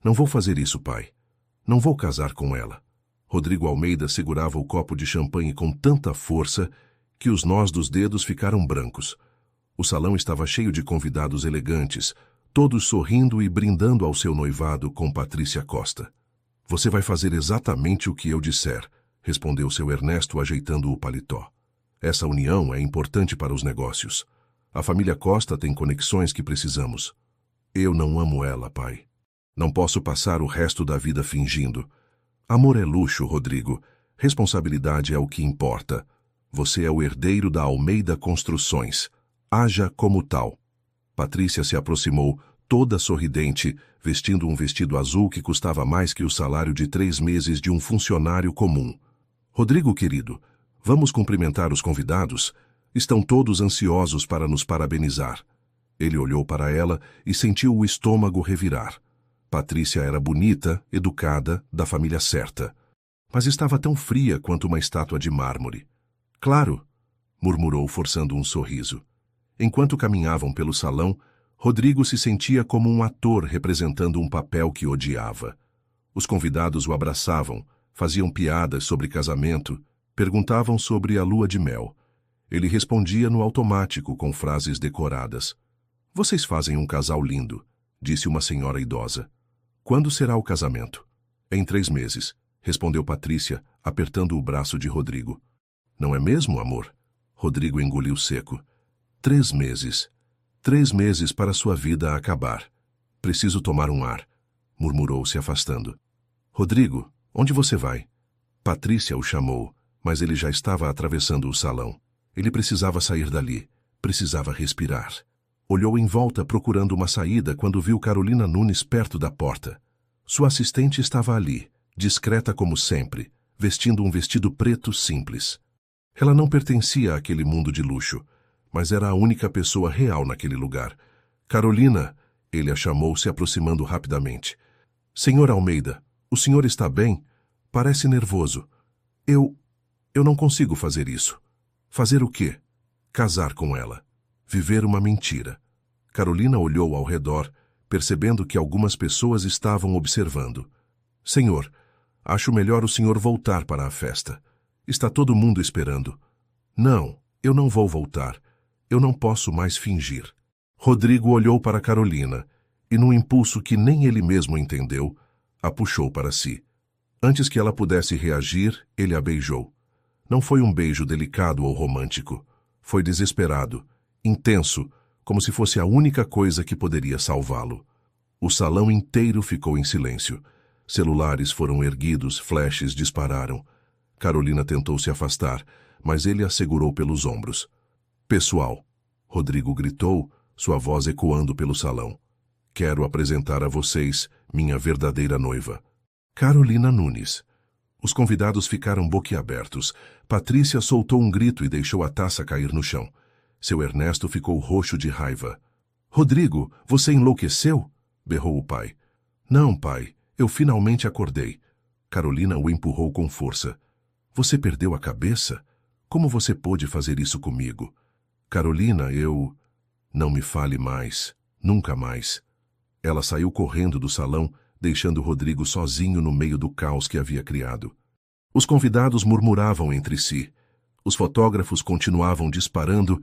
Não vou fazer isso, pai. Não vou casar com ela. Rodrigo Almeida segurava o copo de champanhe com tanta força que os nós dos dedos ficaram brancos. O salão estava cheio de convidados elegantes, todos sorrindo e brindando ao seu noivado com Patrícia Costa. Você vai fazer exatamente o que eu disser, respondeu seu Ernesto ajeitando o paletó. Essa união é importante para os negócios. A família Costa tem conexões que precisamos. Eu não amo ela, pai. Não posso passar o resto da vida fingindo. Amor é luxo, Rodrigo. Responsabilidade é o que importa. Você é o herdeiro da Almeida Construções. Haja como tal. Patrícia se aproximou, toda sorridente, vestindo um vestido azul que custava mais que o salário de 3 meses de um funcionário comum. Rodrigo, querido, vamos cumprimentar os convidados? Estão todos ansiosos para nos parabenizar. Ele olhou para ela e sentiu o estômago revirar. Patrícia era bonita, educada, da família certa. Mas estava tão fria quanto uma estátua de mármore. Claro, murmurou forçando um sorriso. Enquanto caminhavam pelo salão, Rodrigo se sentia como um ator representando um papel que odiava. Os convidados o abraçavam, faziam piadas sobre casamento, perguntavam sobre a lua de mel. Ele respondia no automático com frases decoradas. Vocês fazem um casal lindo, disse uma senhora idosa. Quando será o casamento? Em 3 meses, respondeu Patrícia, apertando o braço de Rodrigo. Não é mesmo, amor? Rodrigo engoliu seco. 3 meses. 3 meses para sua vida acabar. Preciso tomar um ar, murmurou se afastando. Rodrigo, onde você vai? Patrícia o chamou, mas ele já estava atravessando o salão. Ele precisava sair dali, precisava respirar. Olhou em volta procurando uma saída quando viu Carolina Nunes perto da porta. Sua assistente estava ali, discreta como sempre, vestindo um vestido preto simples. Ela não pertencia àquele mundo de luxo, mas era a única pessoa real naquele lugar. Carolina, ele a chamou se aproximando rapidamente. Senhor Almeida, o senhor está bem? Parece nervoso. Eu não consigo fazer isso. Fazer o quê? Casar com ela. Viver uma mentira. Carolina olhou ao redor, percebendo que algumas pessoas estavam observando. Senhor, acho melhor o senhor voltar para a festa. Está todo mundo esperando. Não, eu não vou voltar. Eu não posso mais fingir. Rodrigo olhou para Carolina e, num impulso que nem ele mesmo entendeu, a puxou para si. Antes que ela pudesse reagir, ele a beijou. Não foi um beijo delicado ou romântico. Foi desesperado, intenso, como se fosse a única coisa que poderia salvá-lo. O salão inteiro ficou em silêncio. Celulares foram erguidos, flashes dispararam. Carolina tentou se afastar, mas ele a segurou pelos ombros. Pessoal, Rodrigo gritou, sua voz ecoando pelo salão. Quero apresentar a vocês minha verdadeira noiva, Carolina Nunes. Os convidados ficaram boquiabertos. Patrícia soltou um grito e deixou a taça cair no chão. Seu Ernesto ficou roxo de raiva. Rodrigo, você enlouqueceu? Berrou o pai. Não, pai, eu finalmente acordei. Carolina o empurrou com força. Você perdeu a cabeça? Como você pôde fazer isso comigo? Carolina, eu... Não me fale mais. Nunca mais. Ela saiu correndo do salão, deixando Rodrigo sozinho no meio do caos que havia criado. Os convidados murmuravam entre si. Os fotógrafos continuavam disparando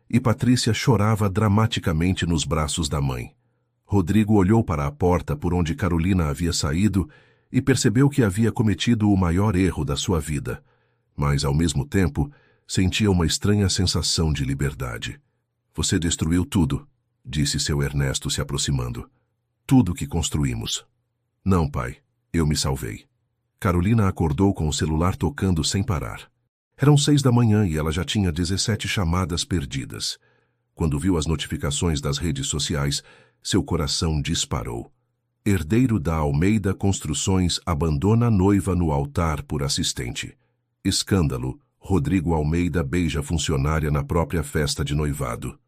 e Patrícia chorava dramaticamente nos braços da mãe. Rodrigo olhou para a porta por onde Carolina havia saído e percebeu que havia cometido o maior erro da sua vida, mas, ao mesmo tempo, sentia uma estranha sensação de liberdade. Você destruiu tudo, disse seu Ernesto se aproximando. Tudo que construímos. Não, pai, eu me salvei. Carolina acordou com o celular tocando sem parar. Eram 6 da manhã e ela já tinha 17 chamadas perdidas. Quando viu as notificações das redes sociais, seu coração disparou. Herdeiro da Almeida Construções abandona noiva no altar por assistente. Escândalo. Rodrigo Almeida beija funcionária na própria festa de noivado.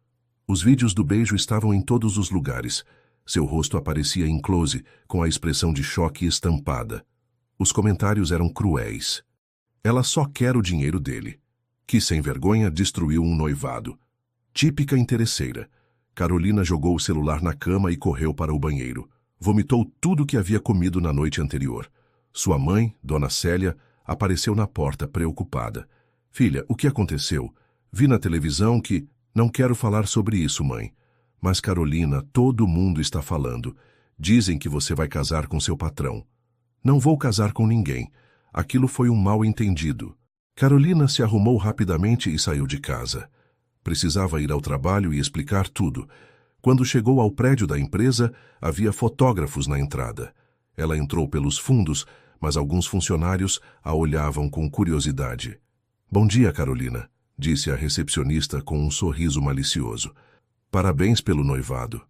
Os vídeos do beijo estavam em todos os lugares. Seu rosto aparecia em close, com a expressão de choque estampada. Os comentários eram cruéis. Ela só quer o dinheiro dele. Que sem vergonha destruiu um noivado. Típica interesseira. Carolina jogou o celular na cama e correu para o banheiro. Vomitou tudo que havia comido na noite anterior. Sua mãe, Dona Célia, apareceu na porta, preocupada. Filha, o que aconteceu? Vi na televisão que... Não quero falar sobre isso, mãe. Mas, Carolina, todo mundo está falando. Dizem que você vai casar com seu patrão. Não vou casar com ninguém. Aquilo foi um mal-entendido. Carolina se arrumou rapidamente e saiu de casa. Precisava ir ao trabalho e explicar tudo. Quando chegou ao prédio da empresa, havia fotógrafos na entrada. Ela entrou pelos fundos, mas alguns funcionários a olhavam com curiosidade. Bom dia, Carolina, disse a recepcionista com um sorriso malicioso. Parabéns pelo noivado.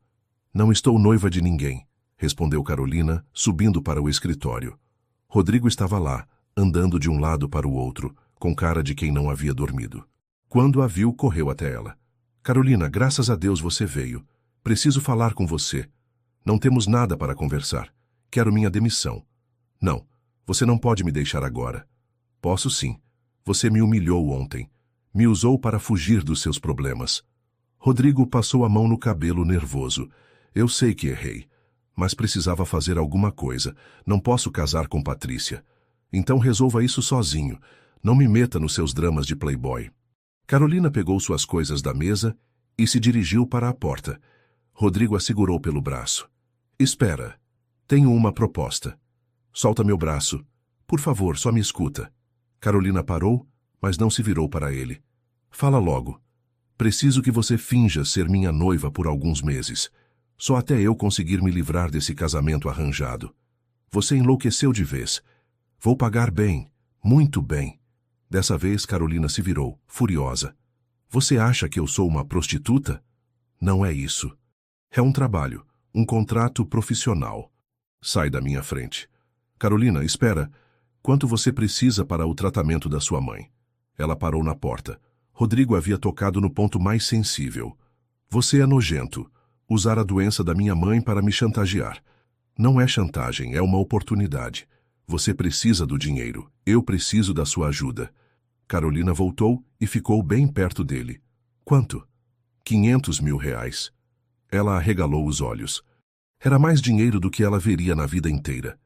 Não estou noiva de ninguém, respondeu Carolina, subindo para o escritório. Rodrigo estava lá, andando de um lado para o outro, com cara de quem não havia dormido. Quando a viu, correu até ela. Carolina, graças a Deus você veio. Preciso falar com você. Não temos nada para conversar. Quero minha demissão. Não, você não pode me deixar agora. Posso sim. Você me humilhou ontem. Me usou para fugir dos seus problemas. Rodrigo passou a mão no cabelo nervoso. Eu sei que errei, mas precisava fazer alguma coisa. Não posso casar com Patrícia. Então resolva isso sozinho. Não me meta nos seus dramas de playboy. Carolina pegou suas coisas da mesa e se dirigiu para a porta. Rodrigo a segurou pelo braço. Espera. Tenho uma proposta. Solta meu braço. Por favor, só me escuta. Carolina parou, mas não se virou para ele. Fala logo. Preciso que você finja ser minha noiva por alguns meses. Só até eu conseguir me livrar desse casamento arranjado. Você enlouqueceu de vez. Vou pagar bem, muito bem. Dessa vez, Carolina se virou, furiosa. Você acha que eu sou uma prostituta? Não é isso. É um trabalho, um contrato profissional. Sai da minha frente. Carolina, espera. Quanto você precisa para o tratamento da sua mãe? Ela parou na porta. Rodrigo havia tocado no ponto mais sensível. Você é nojento. Usar a doença da minha mãe para me chantagear. Não é chantagem, é uma oportunidade. Você precisa do dinheiro. Eu preciso da sua ajuda. Carolina voltou e ficou bem perto dele. Quanto? 500 mil reais. Ela arregalou os olhos. Era mais dinheiro do que ela veria na vida inteira.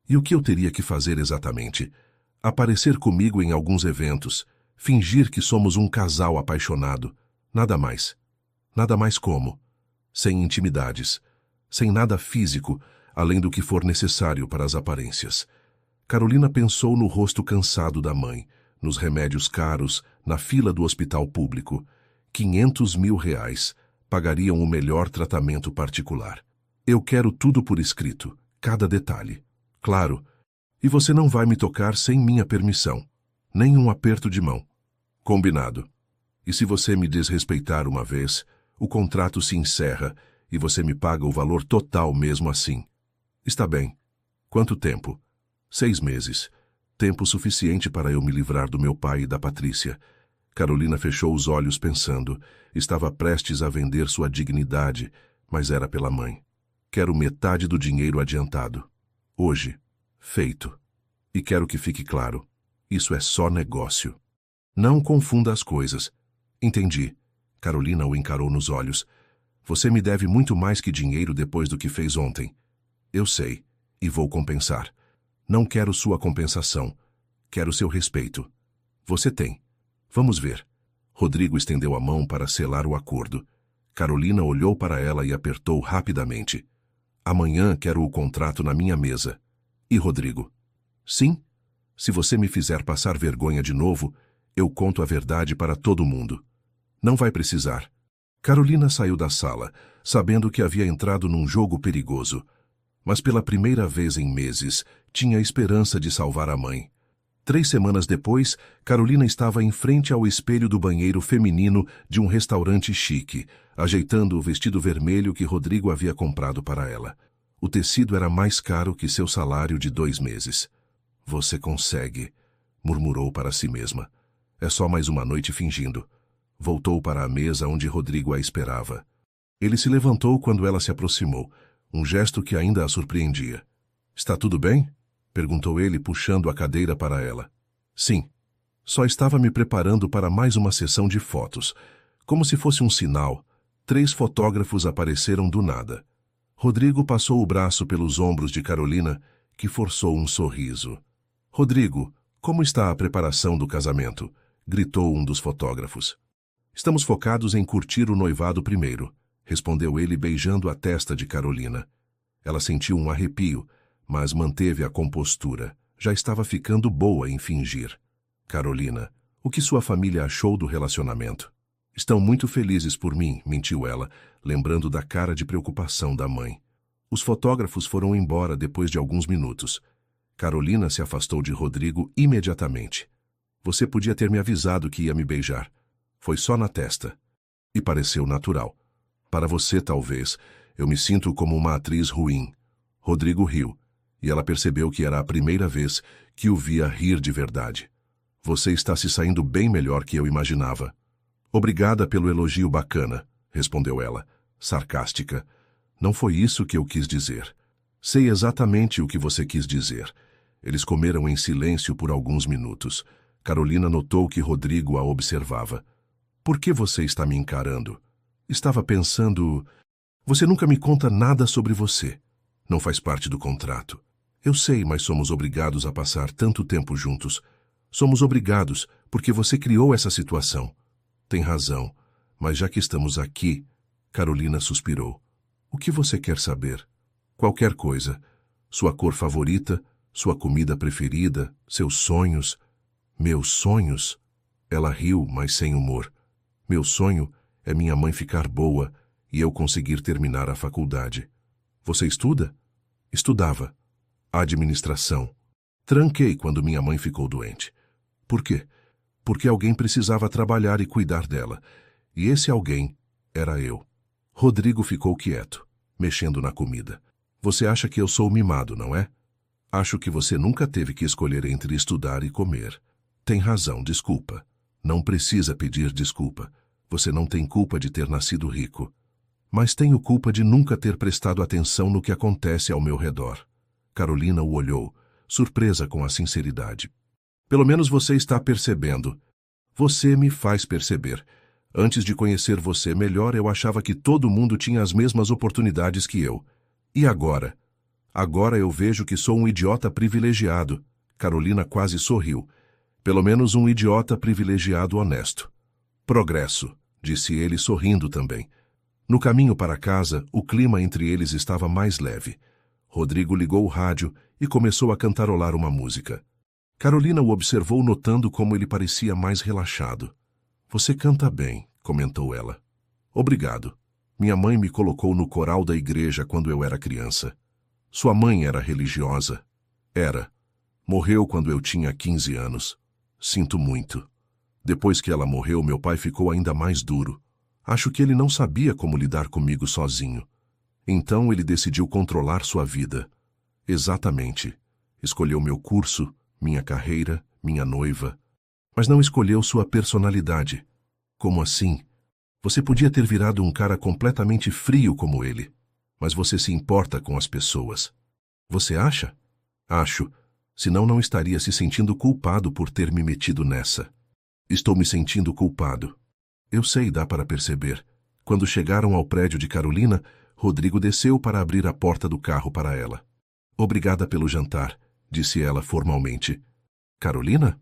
E o que eu teria que fazer exatamente? Aparecer comigo em alguns eventos, fingir que somos um casal apaixonado. Nada mais. Nada mais como? Sem intimidades, sem nada físico, além do que for necessário para as aparências. Carolina pensou no rosto cansado da mãe, nos remédios caros, na fila do hospital público. 500 mil reais pagariam o melhor tratamento particular. Eu quero tudo por escrito, cada detalhe. Claro, e você não vai me tocar sem minha permissão, nem um aperto de mão. Combinado. E se você me desrespeitar uma vez, o contrato se encerra e você me paga o valor total mesmo assim. Está bem. Quanto tempo? 6 meses. Tempo suficiente para eu me livrar do meu pai e da Patrícia. Carolina fechou os olhos pensando. Estava prestes a vender sua dignidade, mas era pela mãe. Quero metade do dinheiro adiantado. Hoje. Feito. E quero que fique claro. Isso é só negócio. Não confunda as coisas. Entendi. Carolina o encarou nos olhos. Você me deve muito mais que dinheiro depois do que fez ontem. Eu sei. E vou compensar. Não quero sua compensação. Quero seu respeito. Você tem. Vamos ver. Rodrigo estendeu a mão para selar o acordo. Carolina olhou para ela e apertou rapidamente. Amanhã quero o contrato na minha mesa. E Rodrigo? Sim. Se você me fizer passar vergonha de novo, eu conto a verdade para todo mundo. Não vai precisar. Carolina saiu da sala, sabendo que havia entrado num jogo perigoso. Mas pela primeira vez em meses, tinha esperança de salvar a mãe. 3 semanas depois, Carolina estava em frente ao espelho do banheiro feminino de um restaurante chique, ajeitando o vestido vermelho que Rodrigo havia comprado para ela. O tecido era mais caro que seu salário de 2 meses. Você consegue, murmurou para si mesma. É só mais uma noite fingindo. Voltou para a mesa onde Rodrigo a esperava. Ele se levantou quando ela se aproximou, um gesto que ainda a surpreendia. Está tudo bem? Perguntou ele, puxando a cadeira para ela. Sim. Só estava me preparando para mais uma sessão de fotos. Como se fosse um sinal, 3 fotógrafos apareceram do nada. Rodrigo passou o braço pelos ombros de Carolina, que forçou um sorriso. Rodrigo, como está a preparação do casamento? Gritou um dos fotógrafos. Estamos focados em curtir o noivado primeiro, respondeu ele beijando a testa de Carolina. Ela sentiu um arrepio, mas manteve a compostura. Já estava ficando boa em fingir. Carolina, o que sua família achou do relacionamento? Estão muito felizes por mim, mentiu ela, lembrando da cara de preocupação da mãe. Os fotógrafos foram embora depois de alguns minutos. Carolina se afastou de Rodrigo imediatamente. Você podia ter me avisado que ia me beijar. Foi só na testa. E pareceu natural. Para você, talvez, eu me sinto como uma atriz ruim. Rodrigo riu, e ela percebeu que era a primeira vez que o via rir de verdade. Você está se saindo bem melhor que eu imaginava. Obrigada pelo elogio bacana, respondeu ela, sarcástica. Não foi isso que eu quis dizer. Sei exatamente o que você quis dizer. Eles comeram em silêncio por alguns minutos. Carolina notou que Rodrigo a observava. Por que você está me encarando? Estava pensando... Você nunca me conta nada sobre você. Não faz parte do contrato. Eu sei, mas somos obrigados a passar tanto tempo juntos. Somos obrigados, porque você criou essa situação. Tem razão, mas já que estamos aqui... Carolina suspirou. O que você quer saber? Qualquer coisa. Sua cor favorita, sua comida preferida, seus sonhos. Meus sonhos? Ela riu, mas sem humor. Meu sonho é minha mãe ficar boa e eu conseguir terminar a faculdade. Você estuda? Estudava. Administração. Tranquei quando minha mãe ficou doente. Por quê? Porque alguém precisava trabalhar e cuidar dela. E esse alguém era eu. Rodrigo ficou quieto, mexendo na comida. Você acha que eu sou mimado, não é? Acho que você nunca teve que escolher entre estudar e comer. Tem razão, desculpa. Não precisa pedir desculpa. Você não tem culpa de ter nascido rico. Mas tenho culpa de nunca ter prestado atenção no que acontece ao meu redor. Carolina o olhou, surpresa com a sinceridade. Pelo menos você está percebendo. Você me faz perceber. Antes de conhecer você melhor, eu achava que todo mundo tinha as mesmas oportunidades que eu. E agora? Agora eu vejo que sou um idiota privilegiado. Carolina quase sorriu. Pelo menos um idiota privilegiado honesto. Progresso, disse ele sorrindo também. No caminho para casa, o clima entre eles estava mais leve. Rodrigo ligou o rádio e começou a cantarolar uma música. Carolina o observou notando como ele parecia mais relaxado. Você canta bem, comentou ela. Obrigado. Minha mãe me colocou no coral da igreja quando eu era criança. Sua mãe era religiosa? Era. Morreu quando eu tinha 15 anos. Sinto muito. Depois que ela morreu, meu pai ficou ainda mais duro. Acho que ele não sabia como lidar comigo sozinho. Então ele decidiu controlar sua vida. Exatamente. Escolheu meu curso, minha carreira, minha noiva. Mas não escolheu sua personalidade. Como assim? Você podia ter virado um cara completamente frio como ele. Mas você se importa com as pessoas. Você acha? Acho. Senão não estaria se sentindo culpado por ter me metido nessa. Estou me sentindo culpado. Eu sei, dá para perceber. Quando chegaram ao prédio de Carolina, Rodrigo desceu para abrir a porta do carro para ela. Obrigada pelo jantar, disse ela formalmente. Carolina?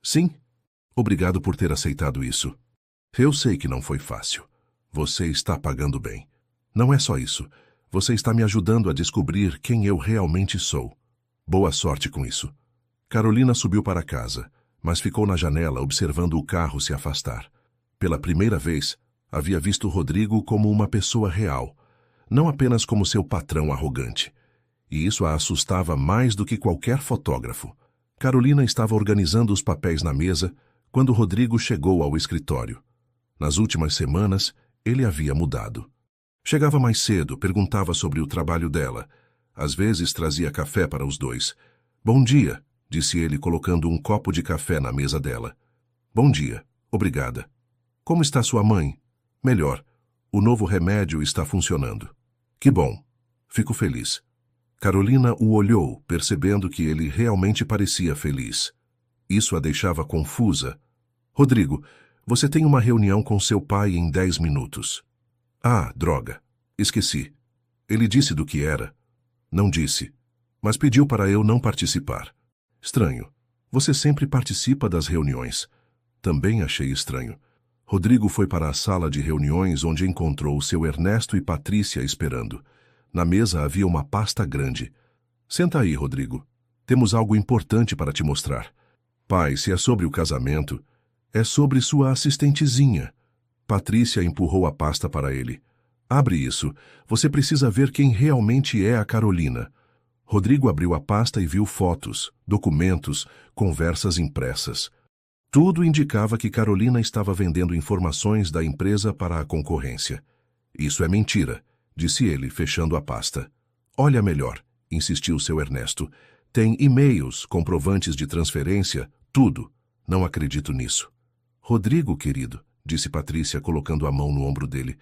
Sim. Obrigado por ter aceitado isso. Eu sei que não foi fácil. Você está pagando bem. Não é só isso. Você está me ajudando a descobrir quem eu realmente sou. Boa sorte com isso. Carolina subiu para casa, mas ficou na janela observando o carro se afastar. Pela primeira vez, havia visto Rodrigo como uma pessoa real, não apenas como seu patrão arrogante. E isso a assustava mais do que qualquer fotógrafo. Carolina estava organizando os papéis na mesa quando Rodrigo chegou ao escritório. Nas últimas semanas, ele havia mudado. Chegava mais cedo, perguntava sobre o trabalho dela. Às vezes trazia café para os dois. Bom dia, disse ele colocando um copo de café na mesa dela. Bom dia, obrigada. Como está sua mãe? Melhor. O novo remédio está funcionando. Que bom. Fico feliz. Carolina o olhou, percebendo que ele realmente parecia feliz. Isso a deixava confusa. Rodrigo, você tem uma reunião com seu pai em 10 minutos. Ah, droga. Esqueci. Ele disse do que era? Não disse, mas pediu para eu não participar. Estranho. Você sempre participa das reuniões. Também achei estranho. Rodrigo foi para a sala de reuniões onde encontrou seu Ernesto e Patrícia esperando. Na mesa havia uma pasta grande. Senta aí, Rodrigo. Temos algo importante para te mostrar. Pai, se é sobre o casamento, é sobre sua assistentezinha. Patrícia empurrou a pasta para ele. Abre isso. Você precisa ver quem realmente é a Carolina. Rodrigo abriu a pasta e viu fotos, documentos, conversas impressas. Tudo indicava que Carolina estava vendendo informações da empresa para a concorrência. Isso é mentira, disse ele, fechando a pasta. Olha melhor, insistiu seu Ernesto. Tem e-mails, comprovantes de transferência, tudo. Não acredito nisso. Rodrigo, querido, disse Patrícia, colocando a mão no ombro dele.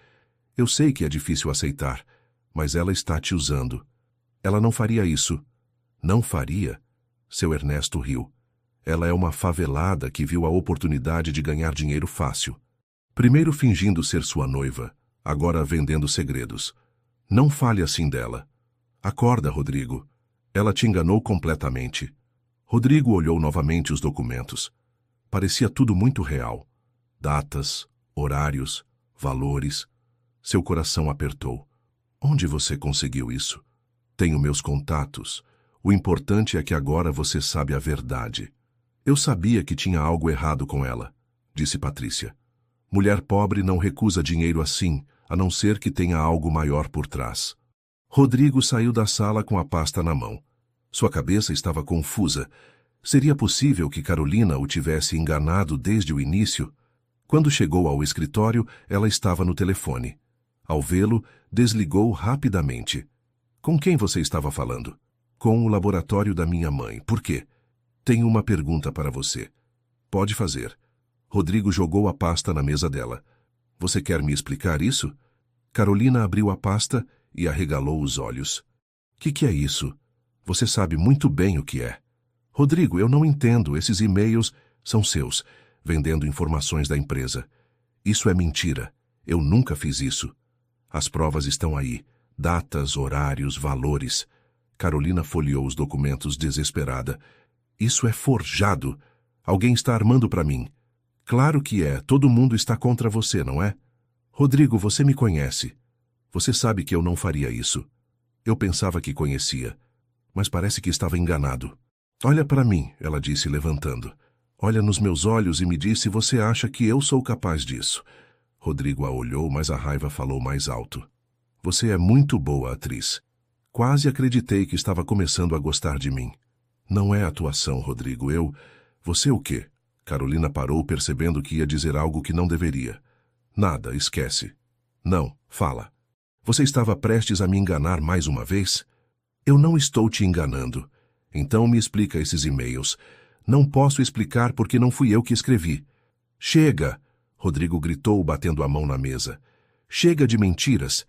Eu sei que é difícil aceitar, mas ela está te usando. Ela não faria isso. Não faria? Seu Ernesto riu. Ela é uma favelada que viu a oportunidade de ganhar dinheiro fácil. Primeiro fingindo ser sua noiva, agora vendendo segredos. Não fale assim dela. Acorda, Rodrigo. Ela te enganou completamente. Rodrigo olhou novamente os documentos. Parecia tudo muito real. Datas, horários, valores. Seu coração apertou. Onde você conseguiu isso? Tenho meus contatos. O importante é que agora você sabe a verdade. Eu sabia que tinha algo errado com ela, disse Patrícia. Mulher pobre não recusa dinheiro assim, a não ser que tenha algo maior por trás. Rodrigo saiu da sala com a pasta na mão. Sua cabeça estava confusa. Seria possível que Carolina o tivesse enganado desde o início? Quando chegou ao escritório, ela estava no telefone. Ao vê-lo, desligou rapidamente. Com quem você estava falando? Com o laboratório da minha mãe. Por quê? Tenho uma pergunta para você. Pode fazer. Rodrigo jogou a pasta na mesa dela. Você quer me explicar isso? Carolina abriu a pasta e arregalou os olhos. Que é isso? Você sabe muito bem o que é. Rodrigo, eu não entendo. Esses e-mails são seus, vendendo informações da empresa. Isso é mentira. Eu nunca fiz isso. As provas estão aí. Datas, horários, valores. Carolina folheou os documentos desesperada. Isso é forjado. Alguém está armando para mim. Claro que é. Todo mundo está contra você, não é? Rodrigo, você me conhece. Você sabe que eu não faria isso. Eu pensava que conhecia, mas parece que estava enganado. Olha para mim, ela disse, levantando. Olha nos meus olhos e me diz se você acha que eu sou capaz disso. Rodrigo a olhou, mas a raiva falou mais alto. Você é muito boa atriz. Quase acreditei que estava começando a gostar de mim. Não é atuação, Rodrigo. Você o quê? Carolina parou, percebendo que ia dizer algo que não deveria. Nada, esquece. Não, fala. Você estava prestes a me enganar mais uma vez? Eu não estou te enganando. Então me explica esses e-mails. Não posso explicar porque não fui eu que escrevi. Chega! Rodrigo gritou, batendo a mão na mesa. Chega de mentiras!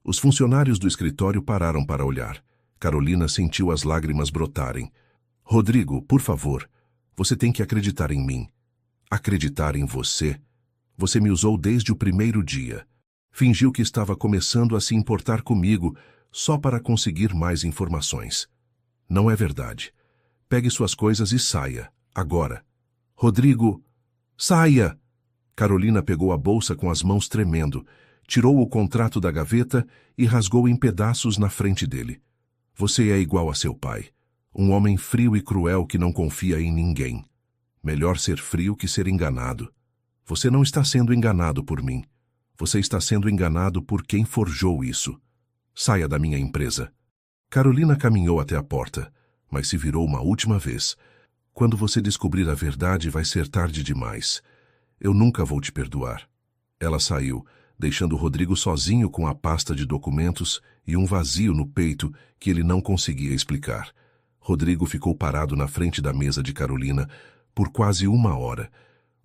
Os funcionários do escritório pararam para olhar. Carolina sentiu as lágrimas brotarem. Rodrigo, por favor, você tem que acreditar em mim. Acreditar em você? Você me usou desde o primeiro dia. Fingiu que estava começando a se importar comigo só para conseguir mais informações. Não é verdade. Pegue suas coisas e saia, agora. Rodrigo, saia! Carolina pegou a bolsa com as mãos tremendo, tirou o contrato da gaveta e rasgou em pedaços na frente dele. Você é igual a seu pai. Um homem frio e cruel que não confia em ninguém. Melhor ser frio que ser enganado. Você não está sendo enganado por mim. Você está sendo enganado por quem forjou isso. Saia da minha empresa. Carolina caminhou até a porta, mas se virou uma última vez. Quando você descobrir a verdade, vai ser tarde demais. Eu nunca vou te perdoar. Ela saiu, deixando Rodrigo sozinho com a pasta de documentos e um vazio no peito que ele não conseguia explicar. Rodrigo ficou parado na frente da mesa de Carolina por quase 1 hora.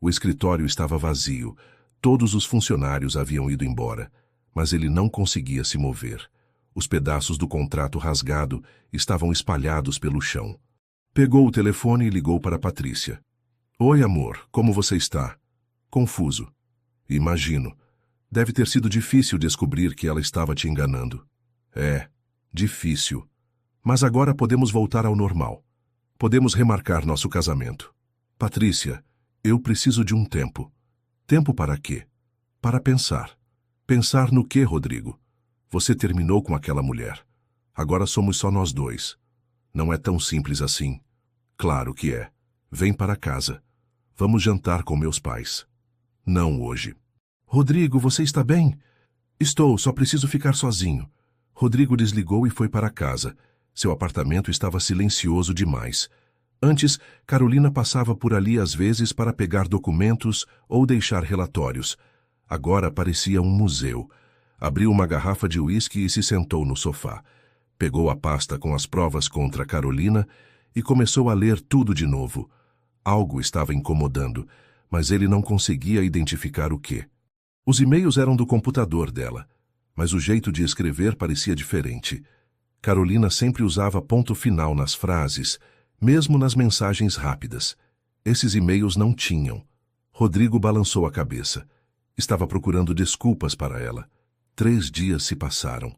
O escritório estava vazio. Todos os funcionários haviam ido embora, mas ele não conseguia se mover. Os pedaços do contrato rasgado estavam espalhados pelo chão. Pegou o telefone e ligou para Patrícia. Oi, amor, como você está? Confuso. Imagino. Deve ter sido difícil descobrir que ela estava te enganando. É, difícil. Mas agora podemos voltar ao normal. Podemos remarcar nosso casamento. Patrícia, eu preciso de um tempo. Tempo para quê? Para pensar. Pensar no quê, Rodrigo? Você terminou com aquela mulher. Agora somos só nós dois. Não é tão simples assim. Claro que é. Vem para casa. Vamos jantar com meus pais. Não hoje. Rodrigo, você está bem? Estou, só preciso ficar sozinho. Rodrigo desligou e foi para casa. Seu apartamento estava silencioso demais. Antes, Carolina passava por ali às vezes para pegar documentos ou deixar relatórios. Agora parecia um museu. Abriu uma garrafa de uísque e se sentou no sofá. Pegou a pasta com as provas contra Carolina e começou a ler tudo de novo. Algo estava incomodando, mas ele não conseguia identificar o quê. Os e-mails eram do computador dela, mas o jeito de escrever parecia diferente. Carolina sempre usava ponto final nas frases, mesmo nas mensagens rápidas. Esses e-mails não tinham. Rodrigo balançou a cabeça. Estava procurando desculpas para ela. 3 dias se passaram.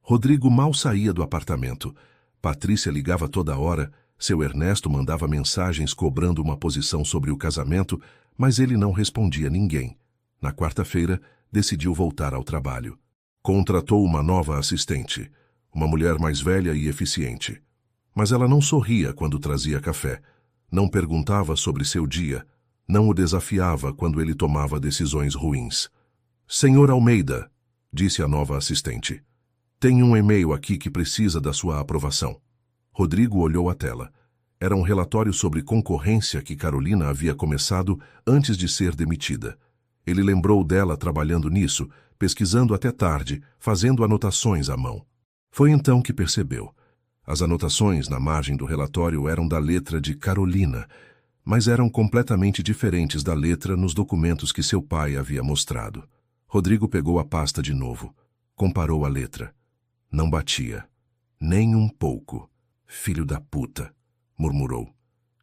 Rodrigo mal saía do apartamento. Patrícia ligava toda hora, seu Ernesto mandava mensagens cobrando uma posição sobre o casamento, mas ele não respondia a ninguém. Na quarta-feira, decidiu voltar ao trabalho. Contratou uma nova assistente, uma mulher mais velha e eficiente. Mas ela não sorria quando trazia café, não perguntava sobre seu dia, não o desafiava quando ele tomava decisões ruins. Senhor Almeida, disse a nova assistente, tem um e-mail aqui que precisa da sua aprovação. Rodrigo olhou a tela. Era um relatório sobre concorrência que Carolina havia começado antes de ser demitida. Ele lembrou dela trabalhando nisso, pesquisando até tarde, fazendo anotações à mão. Foi então que percebeu. As anotações na margem do relatório eram da letra de Carolina, mas eram completamente diferentes da letra nos documentos que seu pai havia mostrado. Rodrigo pegou a pasta de novo. Comparou a letra. Não batia. Nem um pouco. Filho da puta, murmurou.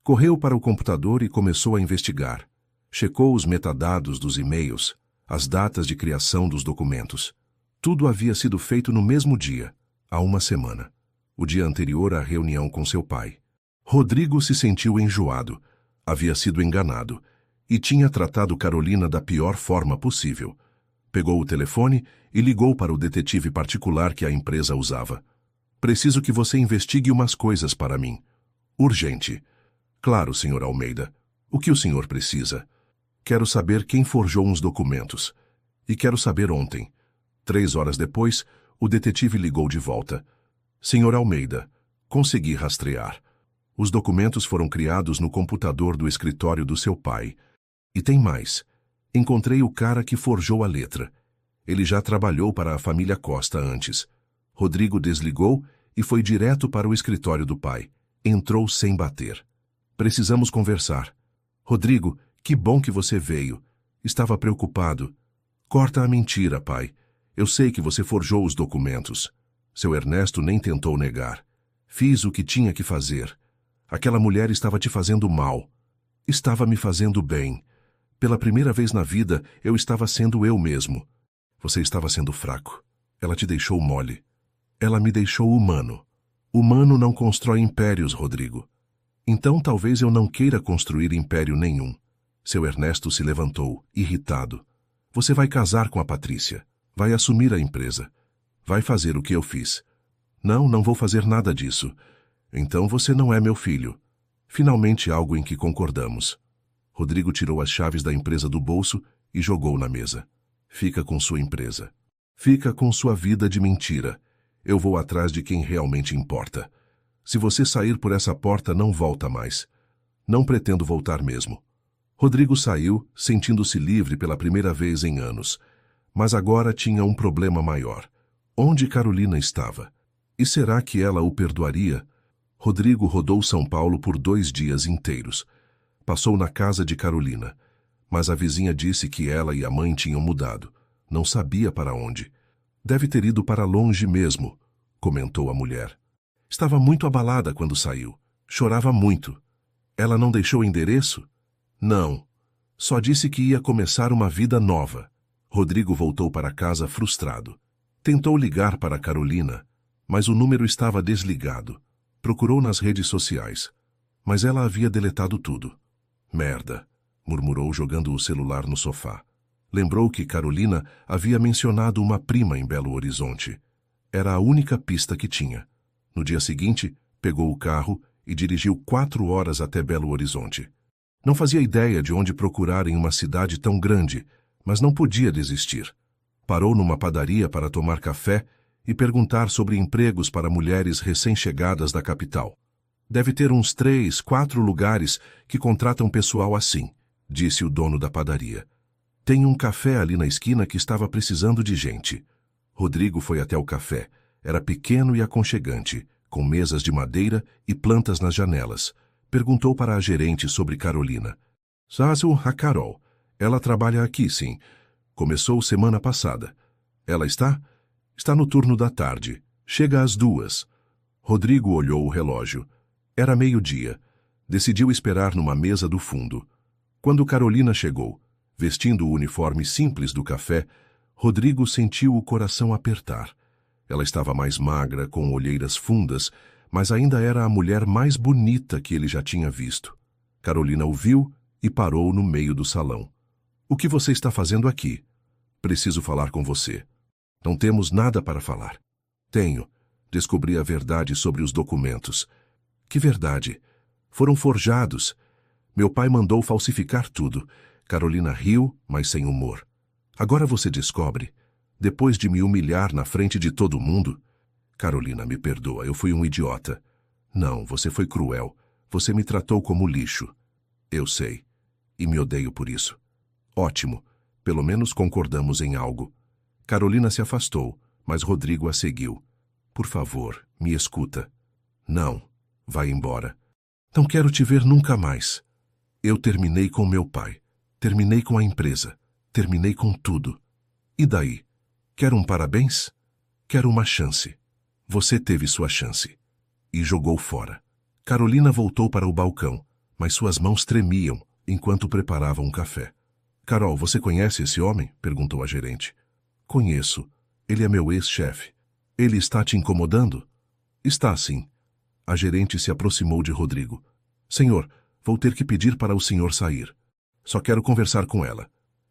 Correu para o computador e começou a investigar. Checou os metadados dos e-mails, as datas de criação dos documentos. Tudo havia sido feito no mesmo dia, há uma semana. O dia anterior à reunião com seu pai. Rodrigo se sentiu enjoado. Havia sido enganado. E tinha tratado Carolina da pior forma possível. Pegou o telefone e ligou para o detetive particular que a empresa usava. Preciso que você investigue umas coisas para mim. Urgente. Claro, Sr. Almeida. O que o senhor precisa? Quero saber quem forjou uns documentos. E quero saber ontem. 3 horas depois, o detetive ligou de volta. Sr. Almeida, consegui rastrear. Os documentos foram criados no computador do escritório do seu pai. E tem mais. Encontrei o cara que forjou a letra. Ele já trabalhou para a família Costa antes. Rodrigo desligou e foi direto para o escritório do pai. Entrou sem bater. Precisamos conversar. Rodrigo, que bom que você veio. Estava preocupado. Corta a mentira, pai. Eu sei que você forjou os documentos. Seu Ernesto nem tentou negar. Fiz o que tinha que fazer. Aquela mulher estava te fazendo mal. Estava me fazendo bem. Pela primeira vez na vida, eu estava sendo eu mesmo. Você estava sendo fraco. Ela te deixou mole. Ela me deixou humano. Humano não constrói impérios, Rodrigo. Então talvez eu não queira construir império nenhum. Seu Ernesto se levantou, irritado. Você vai casar com a Patrícia. Vai assumir a empresa. Vai fazer o que eu fiz. Não, não vou fazer nada disso. Então você não é meu filho. Finalmente algo em que concordamos. Rodrigo tirou as chaves da empresa do bolso e jogou na mesa. Fica com sua empresa. Fica com sua vida de mentira. Eu vou atrás de quem realmente importa. Se você sair por essa porta, não volta mais. Não pretendo voltar mesmo. Rodrigo saiu, sentindo-se livre pela primeira vez em anos. Mas agora tinha um problema maior. Onde Carolina estava? E será que ela o perdoaria? Rodrigo rodou São Paulo por 2 dias inteiros. Passou na casa de Carolina. Mas a vizinha disse que ela e a mãe tinham mudado. Não sabia para onde. Deve ter ido para longe mesmo, comentou a mulher. Estava muito abalada quando saiu. Chorava muito. Ela não deixou endereço? Não. Só disse que ia começar uma vida nova. Rodrigo voltou para casa frustrado. Tentou ligar para Carolina, mas o número estava desligado. Procurou nas redes sociais, mas ela havia deletado tudo. Merda, murmurou jogando o celular no sofá. Lembrou que Carolina havia mencionado uma prima em Belo Horizonte. Era a única pista que tinha. No dia seguinte, pegou o carro e dirigiu 4 horas até Belo Horizonte. Não fazia ideia de onde procurar em uma cidade tão grande, mas não podia desistir. Parou numa padaria para tomar café e perguntar sobre empregos para mulheres recém-chegadas da capital. Deve ter uns 3, 4 lugares que contratam pessoal assim, disse o dono da padaria. Tem um café ali na esquina que estava precisando de gente. Rodrigo foi até o café. Era pequeno e aconchegante, com mesas de madeira e plantas nas janelas. Perguntou para a gerente sobre Carolina. Zazu, a Carol. Ela trabalha aqui, sim. Começou semana passada. Ela está? Está no turno da tarde. Chega às 2. Rodrigo olhou o relógio. Era meio-dia. Decidiu esperar numa mesa do fundo. Quando Carolina chegou, vestindo o uniforme simples do café, Rodrigo sentiu o coração apertar. Ela estava mais magra, com olheiras fundas, mas ainda era a mulher mais bonita que ele já tinha visto. Carolina o viu e parou no meio do salão. O que você está fazendo aqui? Preciso falar com você. Não temos nada para falar. Tenho. Descobri a verdade sobre os documentos. Que verdade? Foram forjados. Meu pai mandou falsificar tudo. Carolina riu, mas sem humor. Agora você descobre. Depois de me humilhar na frente de todo mundo. Carolina, me perdoa, eu fui um idiota. Não, você foi cruel. Você me tratou como lixo. Eu sei. E me odeio por isso. Ótimo. Pelo menos concordamos em algo. Carolina se afastou, mas Rodrigo a seguiu. Por favor, me escuta. Não. Vai embora. Não quero te ver nunca mais. Eu terminei com meu pai. Terminei com a empresa. Terminei com tudo. E daí? Quer um parabéns? Quero uma chance. Você teve sua chance. E jogou fora. Carolina voltou para o balcão, mas suas mãos tremiam enquanto preparava um café. Carol, você conhece esse homem? Perguntou a gerente. Conheço. Ele é meu ex-chefe. Ele está te incomodando? Está sim. A gerente se aproximou de Rodrigo. Senhor, vou ter que pedir para o senhor sair. Só quero conversar com ela.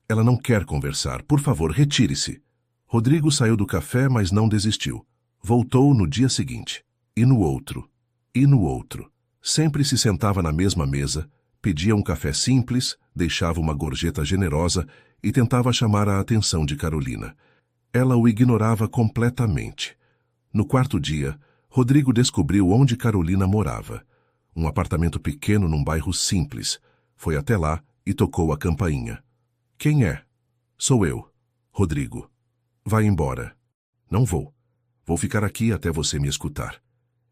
Ela não quer conversar. Por favor, retire-se. Rodrigo saiu do café, mas não desistiu. Voltou no dia seguinte. E no outro. E no outro. Sempre se sentava na mesma mesa, pedia um café simples, deixava uma gorjeta generosa e tentava chamar a atenção de Carolina. Ela o ignorava completamente. No quarto dia, Rodrigo descobriu onde Carolina morava. Um apartamento pequeno num bairro simples. Foi até lá e tocou a campainha. Quem é? Sou eu, Rodrigo. Vai embora. Não vou. Vou ficar aqui até você me escutar.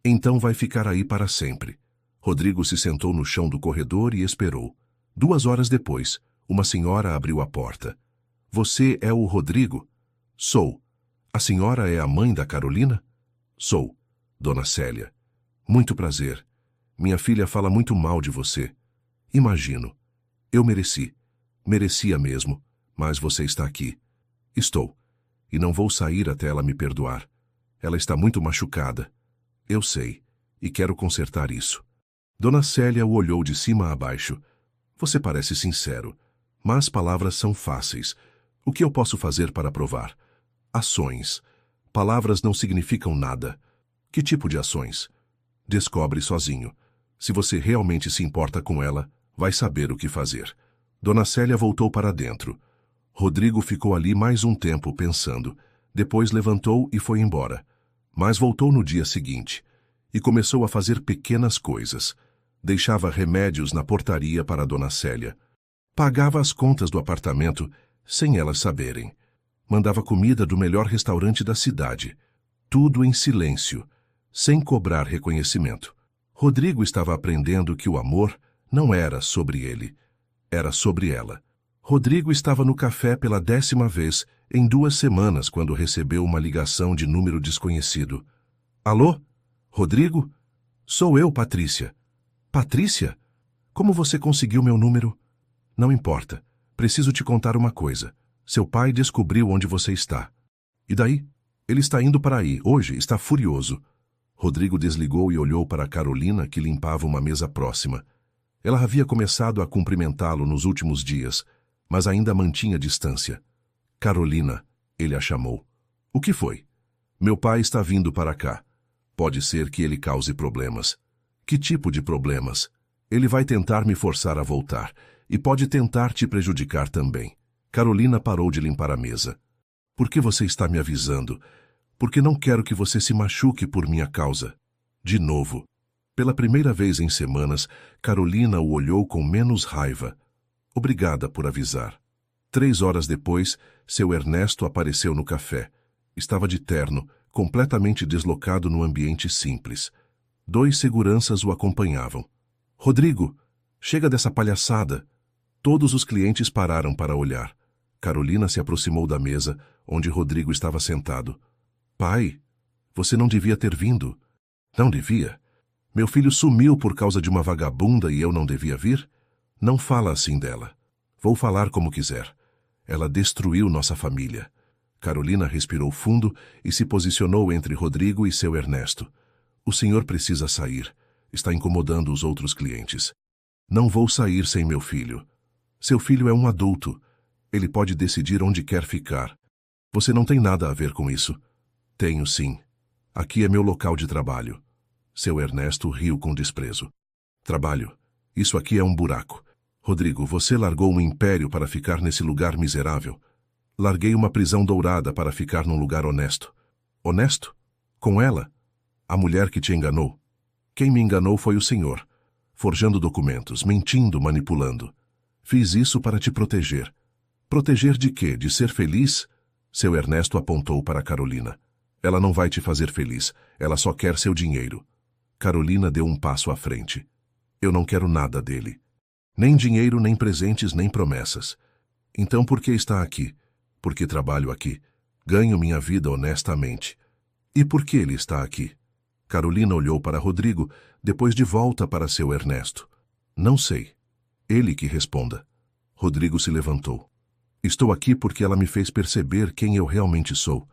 Então vai ficar aí para sempre. Rodrigo se sentou no chão do corredor e esperou. 2 horas depois, uma senhora abriu a porta. Você é o Rodrigo? Sou. A senhora é a mãe da Carolina? Sou. Dona Célia. Muito prazer. Minha filha fala muito mal de você. Imagino. Eu mereci. Merecia mesmo, mas você está aqui. Estou. E não vou sair até ela me perdoar. Ela está muito machucada. Eu sei. E quero consertar isso. Dona Célia o olhou de cima a baixo. Você parece sincero, mas palavras são fáceis. O que eu posso fazer para provar? Ações. Palavras não significam nada. Que tipo de ações? Descobre sozinho. Se você realmente se importa com ela, vai saber o que fazer. Dona Célia voltou para dentro. Rodrigo ficou ali mais um tempo pensando. Depois levantou e foi embora. Mas voltou no dia seguinte e começou a fazer pequenas coisas. Deixava remédios na portaria para Dona Célia. Pagava as contas do apartamento sem elas saberem. Mandava comida do melhor restaurante da cidade. Tudo em silêncio, sem cobrar reconhecimento. Rodrigo estava aprendendo que o amor não era sobre ele. Era sobre ela. Rodrigo estava no café pela 10ª vez em 2 semanas quando recebeu uma ligação de número desconhecido. Alô? Rodrigo? Sou eu, Patrícia. Patrícia? Como você conseguiu meu número? Não importa. Preciso te contar uma coisa. Seu pai descobriu onde você está. E daí? Ele está indo para aí, hoje, está furioso. Rodrigo desligou e olhou para Carolina, que limpava uma mesa próxima. Ela havia começado a cumprimentá-lo nos últimos dias, mas ainda mantinha distância. Carolina, ele a chamou. O que foi? Meu pai está vindo para cá. Pode ser que ele cause problemas. Que tipo de problemas? Ele vai tentar me forçar a voltar, e pode tentar te prejudicar também. Carolina parou de limpar a mesa. Por que você está me avisando? Porque não quero que você se machuque por minha causa. De novo. Pela primeira vez em semanas, Carolina o olhou com menos raiva. Obrigada por avisar. 3 horas depois, seu Ernesto apareceu no café. Estava de terno, completamente deslocado no ambiente simples. 2 seguranças o acompanhavam. Rodrigo, chega dessa palhaçada. Todos os clientes pararam para olhar. Carolina se aproximou da mesa, onde Rodrigo estava sentado. Pai, você não devia ter vindo. Não devia? Meu filho sumiu por causa de uma vagabunda e eu não devia vir? Não fala assim dela. Vou falar como quiser. Ela destruiu nossa família. Carolina respirou fundo e se posicionou entre Rodrigo e seu Ernesto. O senhor precisa sair. Está incomodando os outros clientes. Não vou sair sem meu filho. Seu filho é um adulto. Ele pode decidir onde quer ficar. Você não tem nada a ver com isso. Tenho sim. Aqui é meu local de trabalho. Seu Ernesto riu com desprezo. Trabalho. Isso aqui é um buraco. Rodrigo, você largou um império para ficar nesse lugar miserável. Larguei uma prisão dourada para ficar num lugar honesto. Honesto? Com ela? A mulher que te enganou? Quem me enganou foi o senhor. Forjando documentos, mentindo, manipulando. Fiz isso para te proteger. Proteger de quê? De ser feliz? Seu Ernesto apontou para Carolina. Ela não vai te fazer feliz. Ela só quer seu dinheiro. Carolina deu um passo à frente. Eu não quero nada dele. Nem dinheiro, nem presentes, nem promessas. Então por que está aqui? Porque trabalho aqui. Ganho minha vida honestamente. E por que ele está aqui? Carolina olhou para Rodrigo, depois de volta para seu Ernesto. Não sei. Ele que responda. Rodrigo se levantou. Estou aqui porque ela me fez perceber quem eu realmente sou.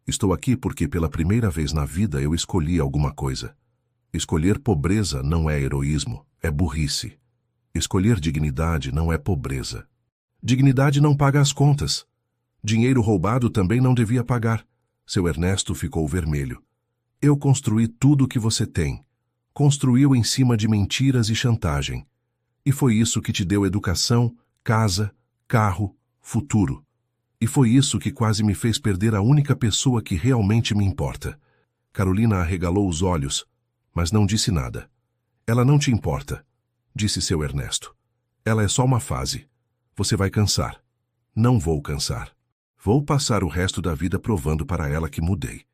Estou aqui porque pela primeira vez na vida eu escolhi alguma coisa. Escolher pobreza não é heroísmo, é burrice. Escolher dignidade não é pobreza. Dignidade não paga as contas. Dinheiro roubado também não devia pagar. Seu Ernesto ficou vermelho. Eu construí tudo o que você tem. Construiu em cima de mentiras e chantagem. E foi isso que te deu educação, casa, carro, futuro. E foi isso que quase me fez perder a única pessoa que realmente me importa. Carolina arregalou os olhos, mas não disse nada. Ela não te importa, disse seu Ernesto. Ela é só uma fase. Você vai cansar. Não vou cansar. Vou passar o resto da vida provando para ela que mudei.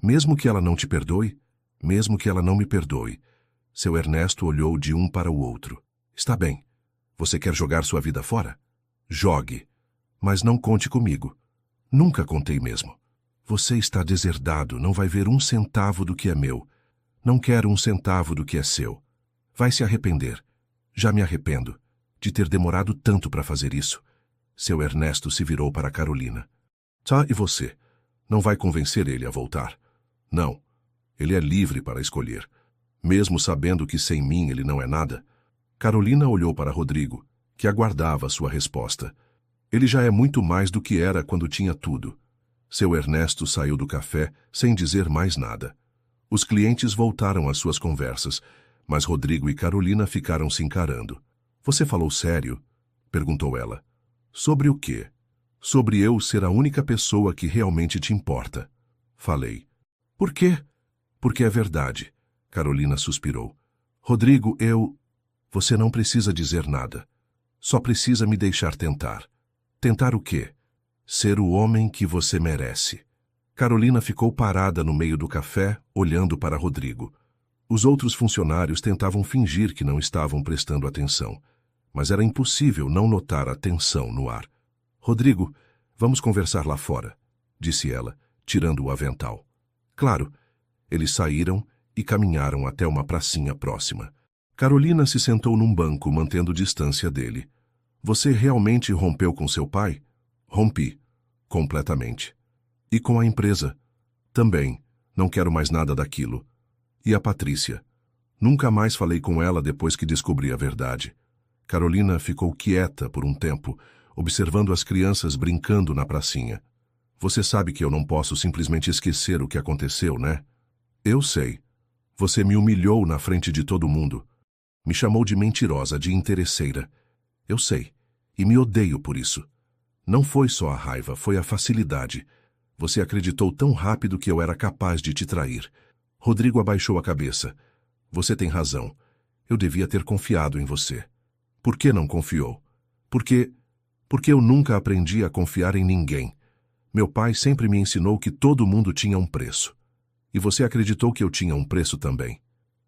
Mesmo que ela não te perdoe, mesmo que ela não me perdoe. Seu Ernesto olhou de um para o outro. Está bem. Você quer jogar sua vida fora? Jogue. Mas não conte comigo. Nunca contei mesmo. Você está deserdado, não vai ver 1 centavo do que é meu. Não quero 1 centavo do que é seu. Vai se arrepender. Já me arrependo de ter demorado tanto para fazer isso. Seu Ernesto se virou para Carolina. Tá, e você? Não vai convencer ele a voltar? Não. Ele é livre para escolher. Mesmo sabendo que sem mim ele não é nada. Carolina olhou para Rodrigo, que aguardava sua resposta. Ele já é muito mais do que era quando tinha tudo. Seu Ernesto saiu do café sem dizer mais nada. Os clientes voltaram às suas conversas, mas Rodrigo e Carolina ficaram se encarando. Você falou sério? Perguntou ela. Sobre o quê? Sobre eu ser a única pessoa que realmente te importa. Falei. Por quê? Porque é verdade. Carolina suspirou. Rodrigo, eu... Você não precisa dizer nada. Só precisa me deixar tentar. Tentar o quê? Ser o homem que você merece. Carolina ficou parada no meio do café, olhando para Rodrigo. Os outros funcionários tentavam fingir que não estavam prestando atenção, mas era impossível não notar a tensão no ar. Rodrigo, vamos conversar lá fora, disse ela, tirando o avental. Claro. Eles saíram e caminharam até uma pracinha próxima. Carolina se sentou num banco, mantendo distância dele. Você realmente rompeu com seu pai? Rompi. Completamente. E com a empresa? Também, não quero mais nada daquilo. E a Patrícia? Nunca mais falei com ela depois que descobri a verdade. Carolina ficou quieta por um tempo, observando as crianças brincando na pracinha. Você sabe que eu não posso simplesmente esquecer o que aconteceu, né? Eu sei. Você me humilhou na frente de todo mundo. Me chamou de mentirosa, de interesseira. Eu sei. E me odeio por isso. Não foi só a raiva, foi a facilidade. Você acreditou tão rápido que eu era capaz de te trair. Rodrigo abaixou a cabeça. Você tem razão. Eu devia ter confiado em você. Por que não confiou? Porque eu nunca aprendi a confiar em ninguém. Meu pai sempre me ensinou que todo mundo tinha um preço. E você acreditou que eu tinha um preço também.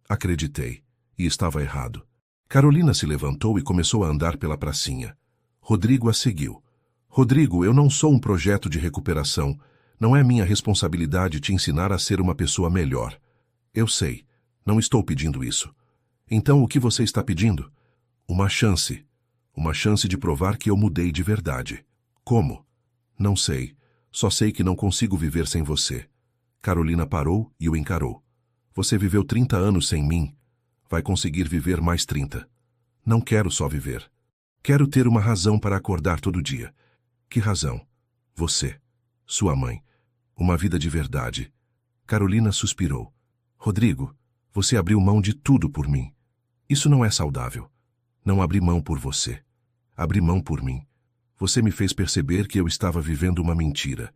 Acreditei. E estava errado. Carolina se levantou e começou a andar pela pracinha. Rodrigo a seguiu. Rodrigo, eu não sou um projeto de recuperação. Não é minha responsabilidade te ensinar a ser uma pessoa melhor. Eu sei. Não estou pedindo isso. Então o que você está pedindo? Uma chance. Uma chance de provar que eu mudei de verdade. Como? Não sei. Só sei que não consigo viver sem você. Carolina parou e o encarou. Você viveu 30 anos sem mim. Vai conseguir viver mais 30. Não quero só viver. Quero ter uma razão para acordar todo dia. Que razão? Você. Sua mãe. Uma vida de verdade. Carolina suspirou. Rodrigo, você abriu mão de tudo por mim. Isso não é saudável. Não abri mão por você. Abri mão por mim. Você me fez perceber que eu estava vivendo uma mentira.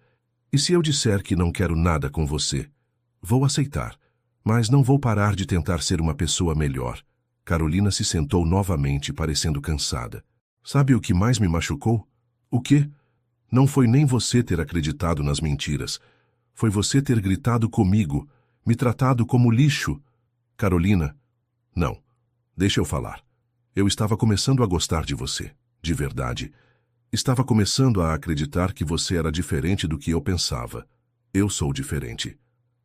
E se eu disser que não quero nada com você? Vou aceitar, mas não vou parar de tentar ser uma pessoa melhor. Carolina se sentou novamente, parecendo cansada. Sabe o que mais me machucou? O quê? Não foi nem você ter acreditado nas mentiras. Foi você ter gritado comigo, me tratado como lixo. Carolina, não. Deixa eu falar. Eu estava começando a gostar de você, de verdade. Estava começando a acreditar que você era diferente do que eu pensava. Eu sou diferente.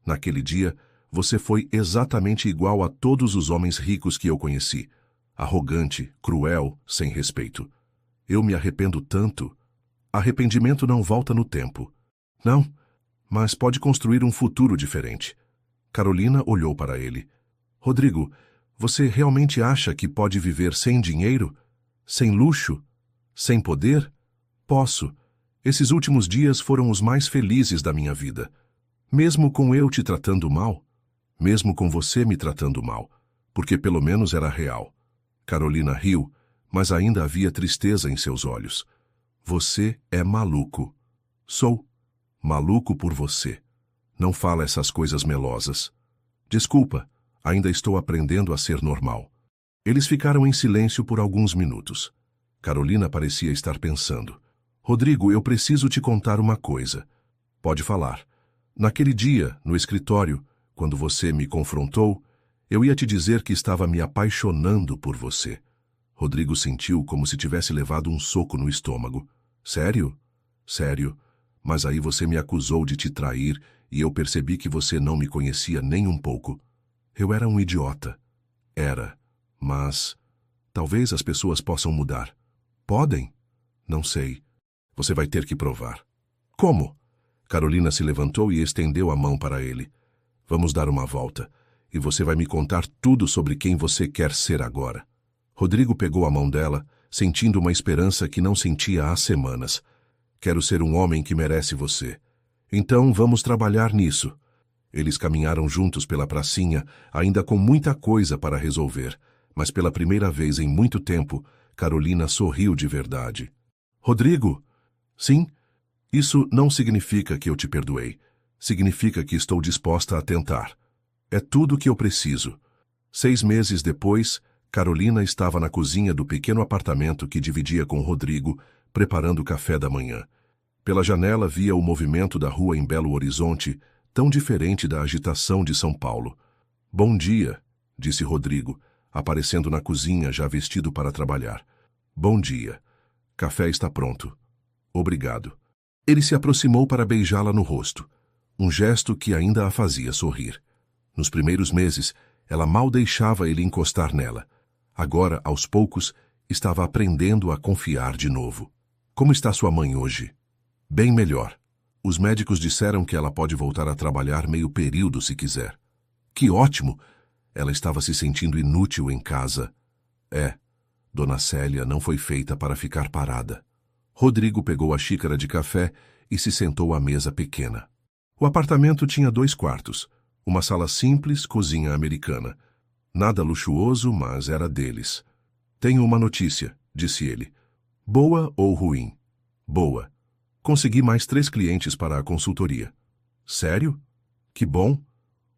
Naquele dia, você foi exatamente igual a todos os homens ricos que eu conheci. Arrogante, cruel, sem respeito. Eu me arrependo tanto. Arrependimento não volta no tempo. Não, mas pode construir um futuro diferente. Carolina olhou para ele. Rodrigo, você realmente acha que pode viver sem dinheiro? Sem luxo? Sem poder? Posso. Esses últimos dias foram os mais felizes da minha vida. Mesmo com eu te tratando mal. Mesmo com você me tratando mal. Porque pelo menos era real. Carolina riu, mas ainda havia tristeza em seus olhos. Você é maluco. Sou. Maluco por você. Não fala essas coisas melosas. Desculpa, ainda estou aprendendo a ser normal. Eles ficaram em silêncio por alguns minutos. Carolina parecia estar pensando. Rodrigo, eu preciso te contar uma coisa. Pode falar. Naquele dia, no escritório, quando você me confrontou, eu ia te dizer que estava me apaixonando por você. Rodrigo sentiu como se tivesse levado um soco no estômago. Sério? Sério. Mas aí você me acusou de te trair e eu percebi que você não me conhecia nem um pouco. Eu era um idiota. Era. Mas talvez as pessoas possam mudar. Podem? Não sei. Você vai ter que provar. Como? Carolina se levantou e estendeu a mão para ele. Vamos dar uma volta, e você vai me contar tudo sobre quem você quer ser agora. Rodrigo pegou a mão dela, sentindo uma esperança que não sentia há semanas. Quero ser um homem que merece você. Então vamos trabalhar nisso. Eles caminharam juntos pela pracinha, ainda com muita coisa para resolver, mas pela primeira vez em muito tempo, Carolina sorriu de verdade. Rodrigo? Sim? Isso não significa que eu te perdoei. Significa que estou disposta a tentar. É tudo o que eu preciso. 6 meses depois, Carolina estava na cozinha do pequeno apartamento que dividia com Rodrigo, preparando o café da manhã. Pela janela via o movimento da rua em Belo Horizonte, tão diferente da agitação de São Paulo. Bom dia, disse Rodrigo, aparecendo na cozinha já vestido para trabalhar. Bom dia. Café está pronto. Obrigado. Ele se aproximou para beijá-la no rosto, um gesto que ainda a fazia sorrir. Nos primeiros meses, ela mal deixava ele encostar nela. Agora, aos poucos, estava aprendendo a confiar de novo. Como está sua mãe hoje? Bem melhor. Os médicos disseram que ela pode voltar a trabalhar meio período se quiser. Que ótimo! Ela estava se sentindo inútil em casa. Dona Célia não foi feita para ficar parada. Rodrigo pegou a xícara de café e se sentou à mesa pequena. O apartamento tinha 2 quartos, uma sala simples, cozinha americana. Nada luxuoso, mas era deles. Tenho uma notícia, disse ele. Boa ou ruim? Boa. Consegui mais 3 clientes para a consultoria. Sério? Que bom.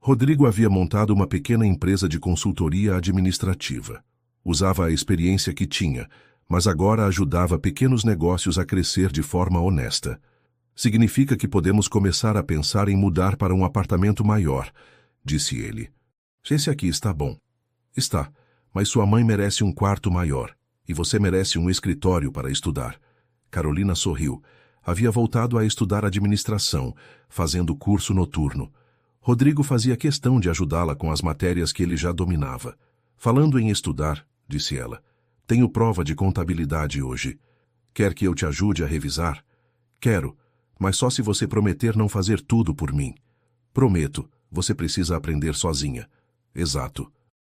Rodrigo havia montado uma pequena empresa de consultoria administrativa. Usava a experiência que tinha, mas agora ajudava pequenos negócios a crescer de forma honesta. Significa que podemos começar a pensar em mudar para um apartamento maior, disse ele. Esse aqui está bom. Está, mas sua mãe merece um quarto maior, e você merece um escritório para estudar. Carolina sorriu. Havia voltado a estudar administração, fazendo curso noturno. Rodrigo fazia questão de ajudá-la com as matérias que ele já dominava. Falando em estudar, disse ela, tenho prova de contabilidade hoje. Quer que eu te ajude a revisar? Quero, mas só se você prometer não fazer tudo por mim. Prometo, você precisa aprender sozinha. Exato.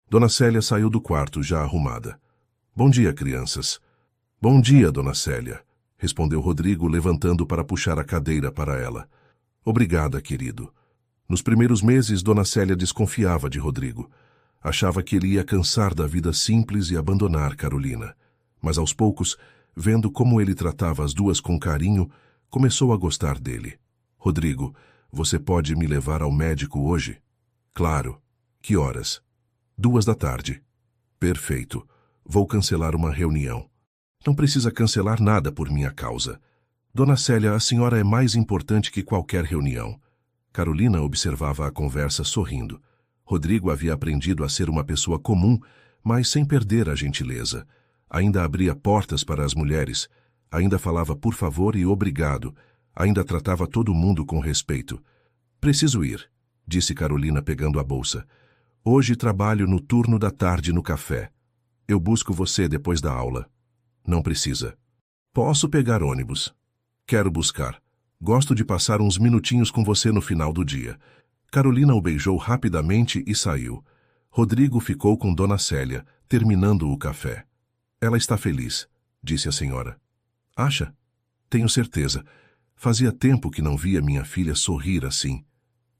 Dona Célia saiu do quarto, já arrumada. Bom dia, crianças. Bom dia, Dona Célia, respondeu Rodrigo, levantando para puxar a cadeira para ela. Obrigada, querido. Nos primeiros meses, Dona Célia desconfiava de Rodrigo. Achava que ele ia cansar da vida simples e abandonar Carolina. Mas aos poucos, vendo como ele tratava as duas com carinho, começou a gostar dele. Rodrigo, você pode me levar ao médico hoje? Claro. Que horas? 2 da tarde. Perfeito. Vou cancelar uma reunião. Não precisa cancelar nada por minha causa. Dona Célia, a senhora é mais importante que qualquer reunião. Carolina observava a conversa sorrindo. Rodrigo havia aprendido a ser uma pessoa comum, mas sem perder a gentileza. Ainda abria portas para as mulheres, ainda falava por favor e obrigado, ainda tratava todo mundo com respeito. Preciso ir, disse Carolina pegando a bolsa. Hoje trabalho no turno da tarde no café. Eu busco você depois da aula. Não precisa. Posso pegar ônibus. Quero buscar. Gosto de passar uns minutinhos com você no final do dia. Carolina o beijou rapidamente e saiu. Rodrigo ficou com Dona Célia, terminando o café. Ela está feliz, disse a senhora. Acha? Tenho certeza. Fazia tempo que não via minha filha sorrir assim.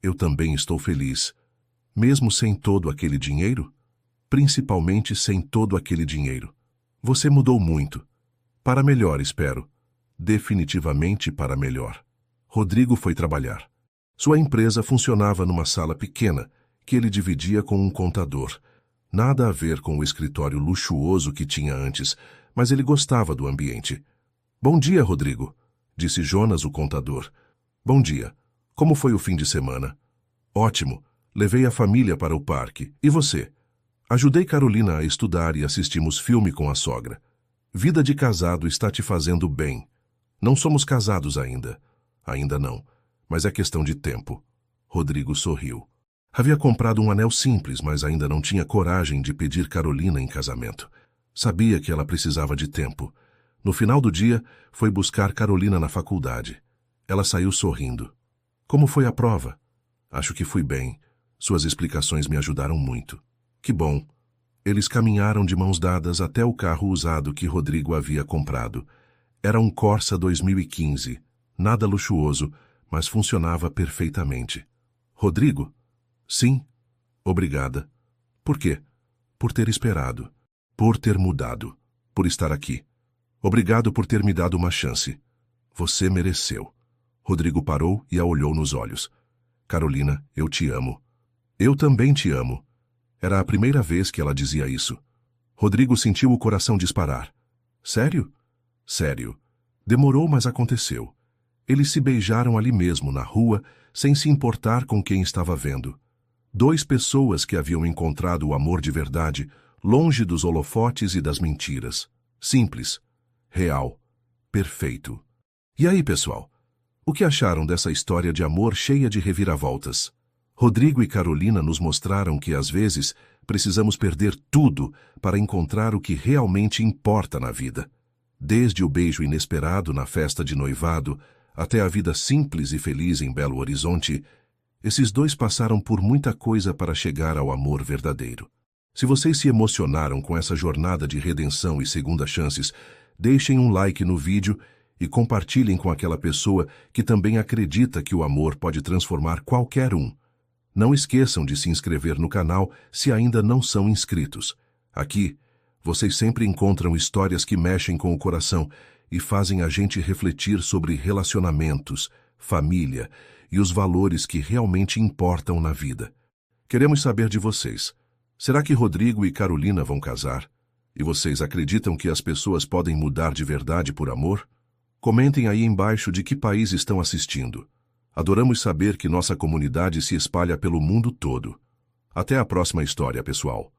Eu também estou feliz. Mesmo sem todo aquele dinheiro? Principalmente sem todo aquele dinheiro. Você mudou muito. Para melhor, espero. Definitivamente para melhor. Rodrigo foi trabalhar. Sua empresa funcionava numa sala pequena, que ele dividia com um contador. Nada a ver com o escritório luxuoso que tinha antes, mas ele gostava do ambiente. Bom dia, Rodrigo, disse Jonas, o contador. Bom dia. Como foi o fim de semana? Ótimo. Levei a família para o parque. E você? Ajudei Carolina a estudar e assistimos filme com a sogra. Vida de casado está te fazendo bem. Não somos casados ainda. Ainda não, mas é questão de tempo. Rodrigo sorriu. Havia comprado um anel simples, mas ainda não tinha coragem de pedir Carolina em casamento. Sabia que ela precisava de tempo. No final do dia, foi buscar Carolina na faculdade. Ela saiu sorrindo. Como foi a prova? Acho que fui bem. Suas explicações me ajudaram muito. Que bom. Eles caminharam de mãos dadas até o carro usado que Rodrigo havia comprado. Era um Corsa 2015. Nada luxuoso, mas funcionava perfeitamente. Rodrigo? Sim. Obrigada. Por quê? Por ter esperado. Por ter mudado. Por estar aqui. Obrigado por ter me dado uma chance. Você mereceu. Rodrigo parou e a olhou nos olhos. Carolina, eu te amo. Eu também te amo. Era a primeira vez que ela dizia isso. Rodrigo sentiu o coração disparar. Sério? Sério. Demorou, mas aconteceu. Eles se beijaram ali mesmo, na rua, sem se importar com quem estava vendo. 2 pessoas que haviam encontrado o amor de verdade, longe dos holofotes e das mentiras. Simples. Real. Perfeito. E aí, pessoal? O que acharam dessa história de amor cheia de reviravoltas? Rodrigo e Carolina nos mostraram que, às vezes, precisamos perder tudo para encontrar o que realmente importa na vida. Desde o beijo inesperado na festa de noivado, até a vida simples e feliz em Belo Horizonte, esses dois passaram por muita coisa para chegar ao amor verdadeiro. Se vocês se emocionaram com essa jornada de redenção e segundas chances, deixem um like no vídeo e compartilhem com aquela pessoa que também acredita que o amor pode transformar qualquer um. Não esqueçam de se inscrever no canal se ainda não são inscritos. Aqui, vocês sempre encontram histórias que mexem com o coração e fazem a gente refletir sobre relacionamentos, família e os valores que realmente importam na vida. Queremos saber de vocês. Será que Rodrigo e Carolina vão casar? E vocês acreditam que as pessoas podem mudar de verdade por amor? Comentem aí embaixo de que país estão assistindo. Adoramos saber que nossa comunidade se espalha pelo mundo todo. Até a próxima história, pessoal.